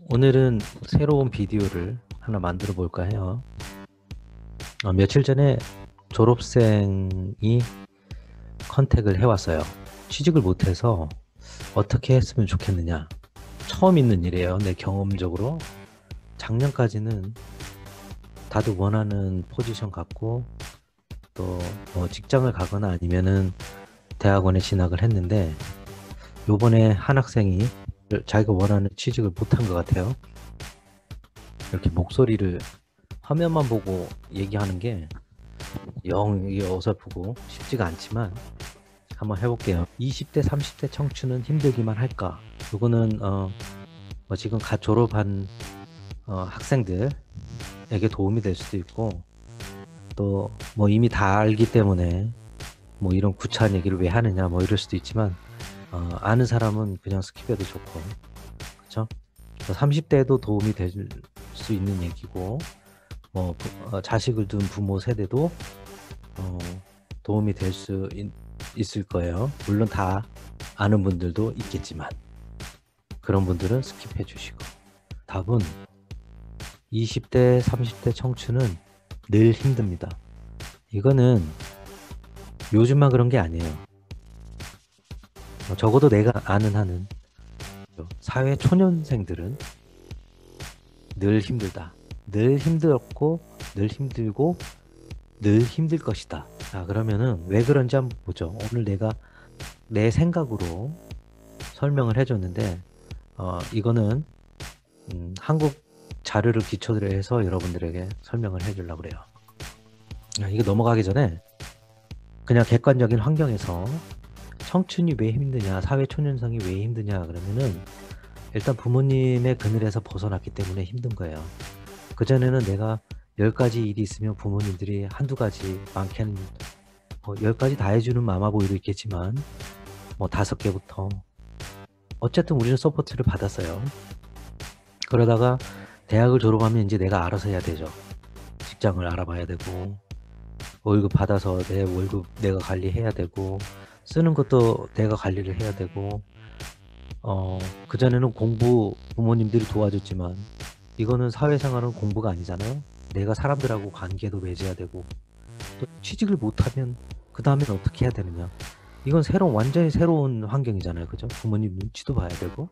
오늘은 새로운 비디오를 하나 만들어 볼까 해요. 며칠 전에 졸업생이 컨택을 해왔어요. 취직을 못해서 어떻게 했으면 좋겠느냐. 처음 있는 일이에요. 내 경험적으로. 작년까지는 다들 원하는 포지션 갖고 또 직장을 가거나 아니면은 대학원에 진학을 했는데, 요번에 한 학생이 자기가 원하는 취직을 못한 것 같아요. 이렇게 목소리를 화면만 보고 얘기하는 게 영 이게 어설프고 쉽지가 않지만 한번 해볼게요. 20대, 30대 청춘은 힘들기만 할까? 이거는 지금 갓 졸업한 학생들에게 도움이 될 수도 있고, 또 뭐 이미 다 알기 때문에 뭐 이런 구차한 얘기를 왜 하느냐 뭐 이럴 수도 있지만, 아는 사람은 그냥 스킵해도 좋고, 그렇죠? 30대에도 도움이 될 수 있는 얘기고, 자식을 둔 부모 세대도 도움이 될 수 있을 거예요. 물론 다 아는 분들도 있겠지만 그런 분들은 스킵해 주시고, 답은 20대, 30대 청춘은 늘 힘듭니다. 이거는 요즘만 그런 게 아니에요. 적어도 내가 아는 한은 사회 초년생들은 늘 힘들다. 늘 힘들었고, 늘 힘들고, 늘 힘들 것이다. 자, 그러면은 왜 그런지 한번 보죠. 오늘 내가 내 생각으로 설명을 해줬는데, 이거는 한국 자료를 기초로 해서 여러분들에게 설명을 해주려고 그래요. 이거 넘어가기 전에 그냥 객관적인 환경에서 청춘이 왜 힘드냐, 사회 초년생이 왜 힘드냐 그러면은, 일단 부모님의 그늘에서 벗어났기 때문에 힘든 거예요. 그전에는 내가 10가지 일이 있으면 부모님들이 한두 가지, 많게는 10가지 다 해주는 마마보이도 있겠지만, 5개부터. 어쨌든 우리는 서포트를 받았어요. 그러다가 대학을 졸업하면 이제 내가 알아서 해야 되죠. 직장을 알아봐야 되고, 월급 받아서 내 월급 내가 관리해야 되고, 쓰는 것도 내가 관리를 해야 되고, 그전에는 공부 부모님들이 도와줬지만, 이거는 사회생활은 공부가 아니잖아요. 내가 사람들하고 관계도 맺어야 되고, 또 취직을 못하면 그 다음엔 어떻게 해야 되느냐. 이건 완전히 새로운 환경이잖아요. 그죠? 부모님 눈치도 봐야 되고,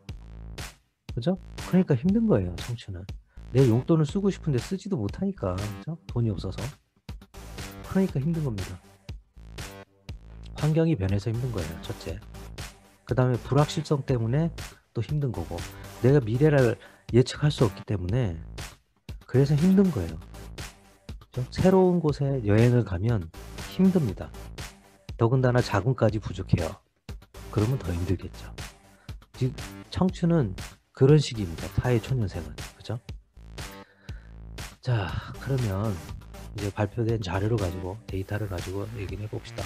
그죠? 그러니까 힘든 거예요, 청춘은. 내 용돈을 쓰고 싶은데 쓰지도 못하니까, 그죠? 돈이 없어서. 그러니까 힘든 겁니다. 환경이 변해서 힘든 거예요, 첫째. 그 다음에 불확실성 때문에 또 힘든 거고, 내가 미래를 예측할 수 없기 때문에 그래서 힘든 거예요. 그죠? 새로운 곳에 여행을 가면 힘듭니다. 더군다나 자금까지 부족해요. 그러면 더 힘들겠죠. 즉, 청춘은 그런 시기입니다. 사회 초년생은. 그죠? 자, 그러면 이제 발표된 자료를 가지고, 데이터를 가지고 얘기를 해봅시다.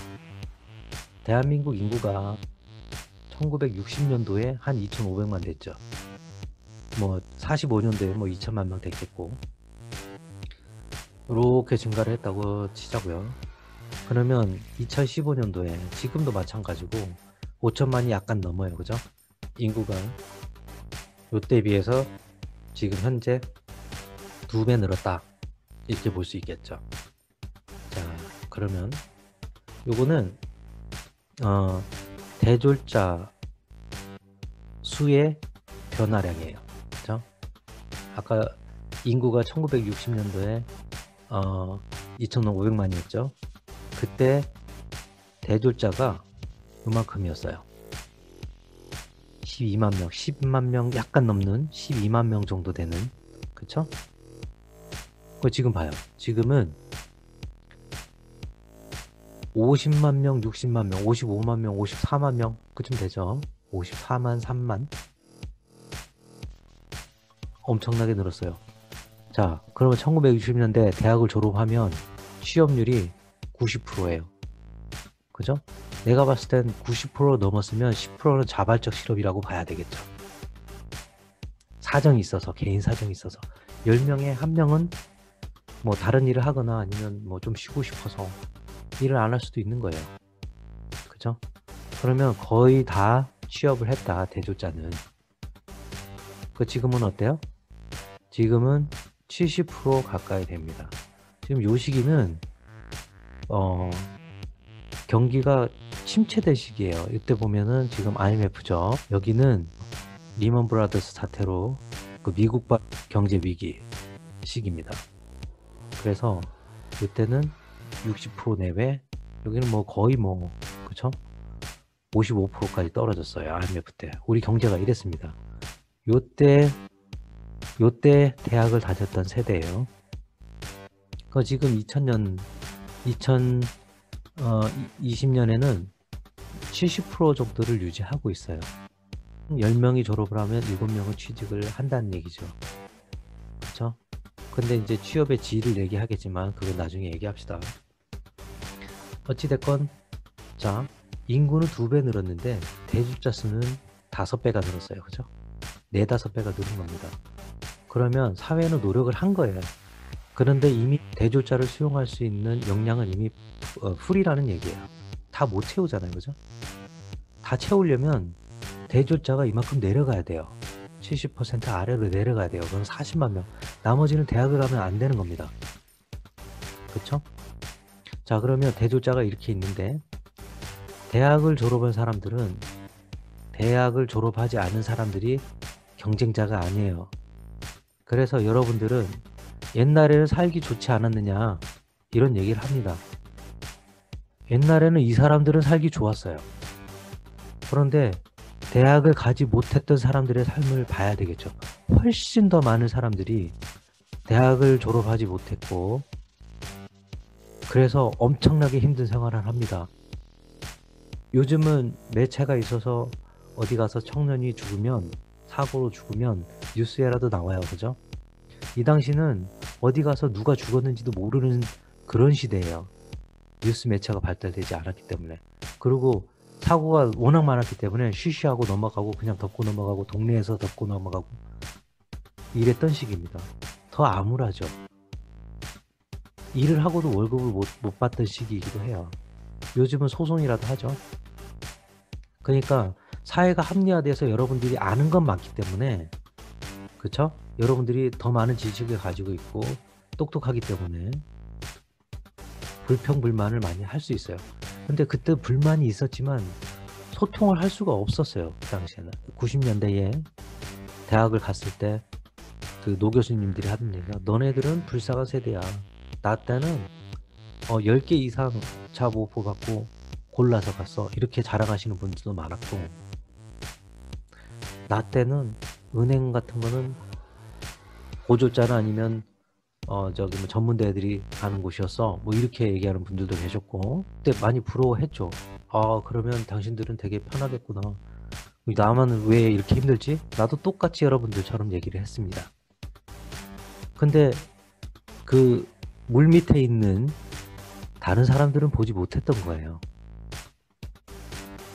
대한민국 인구가 1960년도에 한 2,500만 됐죠. 45년도에 2천만 명 됐겠고, 이렇게 증가를 했다고 치자고요. 그러면 2015년도에 지금도 마찬가지고 5천만이 약간 넘어요. 그죠? 인구가 요때 비해서 지금 현재 2배 늘었다, 이렇게 볼 수 있겠죠. 자, 그러면 요거는 대졸자 수의 변화량이에요. 그죠? 아까 인구가 1960년도에 2,500만이었죠. 그때 대졸자가 요만큼이었어요. 12만 명, 10만 명 약간 넘는 12만 명 정도 되는, 그쵸? 지금 봐요. 지금은 50만 명, 60만 명, 55만 명, 54만 명 그쯤 되죠. 54만, 3만. 엄청나게 늘었어요. 자, 그러면 1960년대 대학을 졸업하면 취업률이 90%예요. 그죠? 내가 봤을 땐 90% 넘었으면 10%는 자발적 실업이라고 봐야 되겠죠. 사정이 있어서, 개인 사정이 있어서. 10명에 1명은 다른 일을 하거나 아니면 좀 쉬고 싶어서 일을 안 할 수도 있는 거예요. 그죠? 그러면 거의 다 취업을 했다, 대졸자는. 지금은 어때요? 지금은 70% 가까이 됩니다. 지금 요 시기는 경기가 침체될 시기예요. 이때 보면은 지금 IMF죠. 여기는 리먼 브라더스 사태로 그 미국발 경제 위기 시기입니다. 그래서 이때는 60% 내외, 여기는 뭐 거의 뭐 그쵸? 55%까지 떨어졌어요. IMF 때 우리 경제가 이랬습니다. 요때 대학을 다녔던 세대예요. 지금 2020년에는 70% 정도를 유지하고 있어요. 10명이 졸업을 하면 7명은 취직을 한다는 얘기죠. 그쵸? 근데 이제 취업의 질을 얘기하겠지만 그건 나중에 얘기합시다. 어찌됐건 자, 인구는 2배 늘었는데 대졸자 수는 5배가 늘었어요. 그죠? 4, 5배가 늘은 겁니다. 그러면 사회는 노력을 한 거예요. 그런데 이미 대졸자를 수용할 수 있는 역량은 이미 풀이라는 얘기예요. 다 못 채우잖아요. 그죠? 다 채우려면 대졸자가 이만큼 내려가야 돼요. 70% 아래로 내려가야 돼요. 그럼 40만 명. 나머지는 대학을 가면 안 되는 겁니다. 그쵸? 자, 그러면 대졸자가 이렇게 있는데 대학을 졸업한 사람들은 대학을 졸업하지 않은 사람들이 경쟁자가 아니에요. 그래서 여러분들은 옛날에는 살기 좋지 않았느냐 이런 얘기를 합니다. 옛날에는 이 사람들은 살기 좋았어요. 그런데 대학을 가지 못했던 사람들의 삶을 봐야 되겠죠. 훨씬 더 많은 사람들이 대학을 졸업하지 못했고 그래서 엄청나게 힘든 생활을 합니다. 요즘은 매체가 있어서 어디 가서 청년이 죽으면 사고로 죽으면 뉴스에라도 나와요. 그죠? 이 당시는 어디 가서 누가 죽었는지도 모르는 그런 시대예요. 뉴스 매체가 발달되지 않았기 때문에. 그리고 사고가 워낙 많았기 때문에 쉬쉬하고 넘어가고 그냥 덮고 넘어가고 동네에서 덮고 넘어가고 이랬던 시기입니다. 더 암울하죠. 일을 하고도 월급을 못 받던 시기이기도 해요. 요즘은 소송이라도 하죠. 그러니까 사회가 합리화돼서 여러분들이 아는 건 많기 때문에 그쵸? 여러분들이 더 많은 지식을 가지고 있고 똑똑하기 때문에 불평불만을 많이 할 수 있어요. 근데 그때 불만이 있었지만 소통을 할 수가 없었어요. 그 당시에는 90년대에 대학을 갔을 때 그 노 교수님들이 하던 얘기가 너네들은 불쌍한 세대야. 나 때는 10개 이상 자모포 받고 골라서 갔어. 이렇게 자랑하시는 분들도 많았고 나 때는 은행 같은 거는 고졸자나 아니면 뭐 전문대들이 가는 곳이었어. 뭐 이렇게 얘기하는 분들도 계셨고 그때 많이 부러워했죠. 그러면 당신들은 되게 편하겠구나. 나만 왜 이렇게 힘들지? 나도 똑같이 여러분들처럼 얘기를 했습니다. 근데 그 물 밑에 있는 다른 사람들은 보지 못했던 거예요.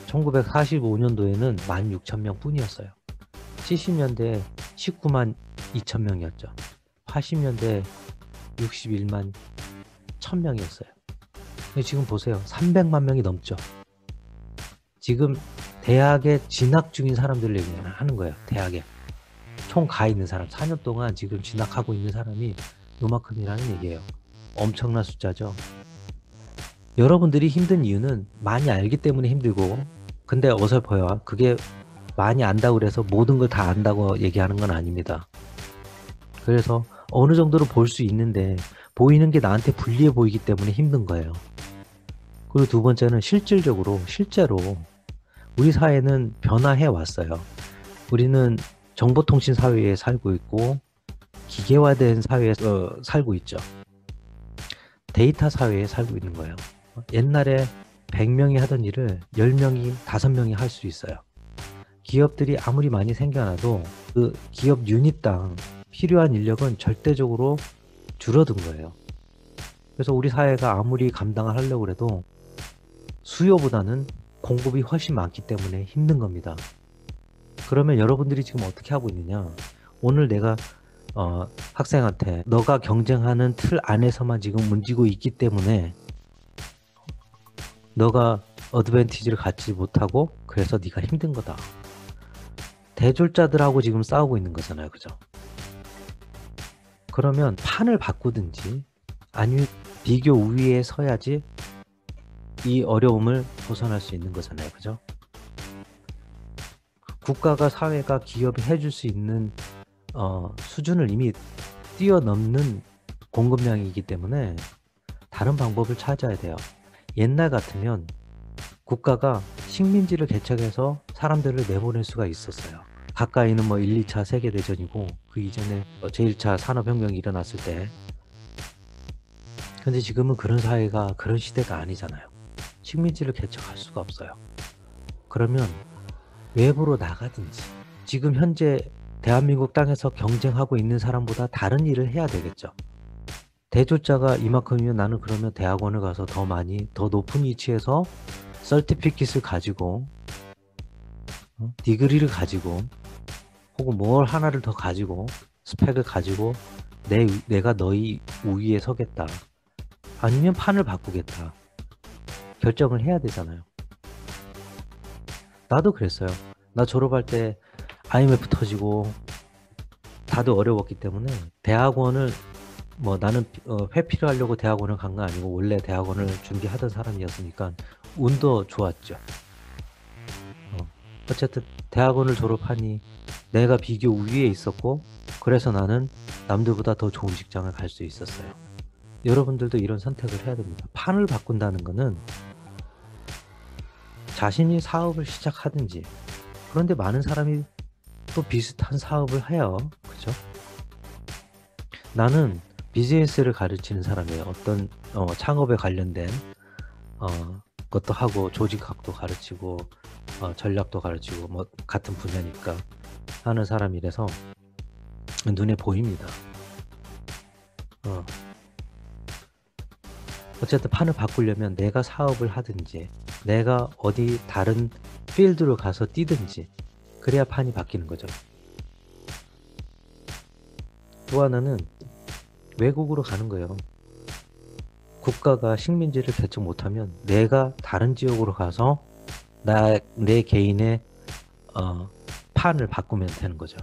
1945년도에는 16,000명 뿐이었어요. 70년대 19만 2천 명이었죠. 80년대 61만 1000명이었어요. 근데 지금 보세요. 300만 명이 넘죠. 지금 대학에 진학 중인 사람들을 얘기하는 거예요. 대학에. 총 가 있는 사람. 4년 동안 지금 진학하고 있는 사람이 요만큼이라는 얘기예요. 엄청난 숫자죠. 여러분들이 힘든 이유는 많이 알기 때문에 힘들고 근데 어설퍼요. 그게 많이 안다고 그래서 모든 걸 다 안다고 얘기하는 건 아닙니다. 그래서 어느 정도로 볼 수 있는데 보이는 게 나한테 불리해 보이기 때문에 힘든 거예요. 그리고 두 번째는 실제로 우리 사회는 변화해 왔어요. 우리는 정보통신 사회에 살고 있고 기계화된 사회에서 살고 있죠. 데이터 사회에 살고 있는 거예요. 옛날에 100명이 하던 일을 10명이, 5명이 할 수 있어요. 기업들이 아무리 많이 생겨나도 그 기업 유닛당 필요한 인력은 절대적으로 줄어든 거예요. 그래서 우리 사회가 아무리 감당을 하려고 해도 수요보다는 공급이 훨씬 많기 때문에 힘든 겁니다. 그러면 여러분들이 지금 어떻게 하고 있느냐? 오늘 내가 학생한테 너가 경쟁하는 틀 안에서만 지금 움직이고 있기 때문에 너가 어드밴티지를 갖지 못하고 그래서 네가 힘든 거다. 대졸자들하고 지금 싸우고 있는 거잖아요. 그죠? 그러면 판을 바꾸든지 아니면 비교 우위에 서야지 이 어려움을 벗어날 수 있는 거잖아요. 그죠? 국가가, 사회가, 기업이 해줄 수 있는 수준을 이미 뛰어넘는 공급량이기 때문에 다른 방법을 찾아야 돼요. 옛날 같으면 국가가 식민지를 개척해서 사람들을 내보낼 수가 있었어요. 가까이는 뭐 1, 2차 세계대전이고 그 이전에 제1차 산업혁명이 일어났을 때. 근데 지금은 그런 사회가, 그런 시대가 아니잖아요. 식민지를 개척할 수가 없어요. 그러면 외부로 나가든지, 지금 현재 대한민국 땅에서 경쟁하고 있는 사람보다 다른 일을 해야 되겠죠. 대졸자가 이만큼이면 나는 그러면 대학원을 가서 더 많이, 더 높은 위치에서 서티피킷을 가지고, 디그리를 가지고, 혹은 뭘 하나를 더 가지고, 스펙을 가지고 내가 너희 우위에 서겠다. 아니면 판을 바꾸겠다. 결정을 해야 되잖아요. 나도 그랬어요. 나 졸업할 때 IMF 터지고 다들 어려웠기 때문에 대학원을, 뭐 나는 회피를 하려고 대학원을 간 거 아니고 원래 대학원을 준비하던 사람이었으니까 운도 좋았죠. 어쨌든 대학원을 졸업하니 내가 비교 우위에 있었고, 그래서 나는 남들보다 더 좋은 직장을 갈 수 있었어요. 여러분들도 이런 선택을 해야 됩니다. 판을 바꾼다는 거는 자신이 사업을 시작하든지, 그런데 많은 사람이 또 비슷한 사업을 해요. 그죠? 나는 비즈니스를 가르치는 사람이에요. 어떤 창업에 관련된 것도 하고, 조직학도 가르치고, 전략도 가르치고, 뭐 같은 분야니까 하는 사람이라서 눈에 보입니다. 어쨌든 판을 바꾸려면 내가 사업을 하든지, 내가 어디 다른 필드로 가서 뛰든지, 그래야 판이 바뀌는 거죠. 또 하나는 외국으로 가는 거예요. 국가가 식민지를 개척 못하면 내가 다른 지역으로 가서 내 개인의 판을 바꾸면 되는 거죠.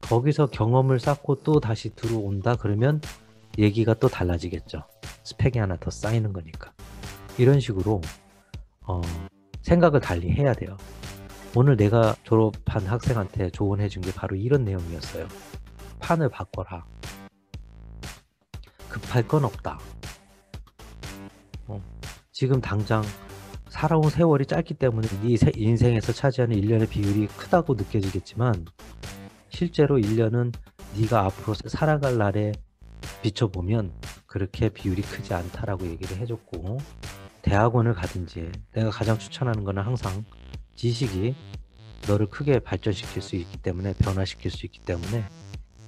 거기서 경험을 쌓고 또 다시 들어온다 그러면 얘기가 또 달라지겠죠. 스펙이 하나 더 쌓이는 거니까. 이런 식으로 생각을 달리 해야 돼요. 오늘 내가 졸업한 학생한테 조언해 준 게 바로 이런 내용이었어요. 판을 바꿔라. 급할 건 없다. 지금 당장 살아온 세월이 짧기 때문에 네 인생에서 차지하는 1년의 비율이 크다고 느껴지겠지만, 실제로 1년은 네가 앞으로 살아갈 날에 비춰보면 그렇게 비율이 크지 않다라고 얘기를 해줬고, 대학원을 가든지, 내가 가장 추천하는 거는 항상 지식이 너를 크게 발전시킬 수 있기 때문에, 변화시킬 수 있기 때문에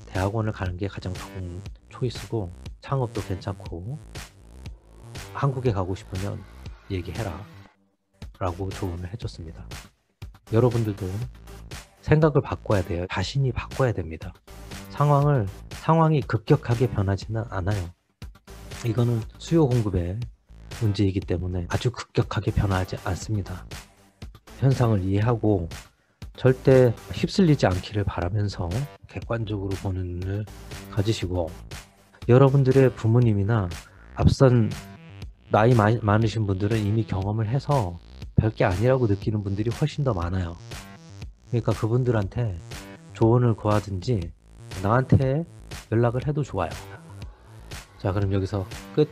대학원을 가는 게 가장 좋은 초이스고, 창업도 괜찮고, 한국에 가고 싶으면 얘기해라 라고 조언을 해줬습니다. 여러분들도 생각을 바꿔야 돼요. 자신이 바꿔야 됩니다. 상황이 급격하게 변하지는 않아요. 이거는 수요 공급의 문제이기 때문에 아주 급격하게 변하지 않습니다. 현상을 이해하고 절대 휩쓸리지 않기를 바라면서 객관적으로 보는 눈을 가지시고, 여러분들의 부모님이나 앞선 나이 많으신 분들은 이미 경험을 해서 별게 아니라고 느끼는 분들이 훨씬 더 많아요. 그러니까 그분들한테 조언을 구하든지 나한테 연락을 해도 좋아요. 자, 그럼 여기서 끝.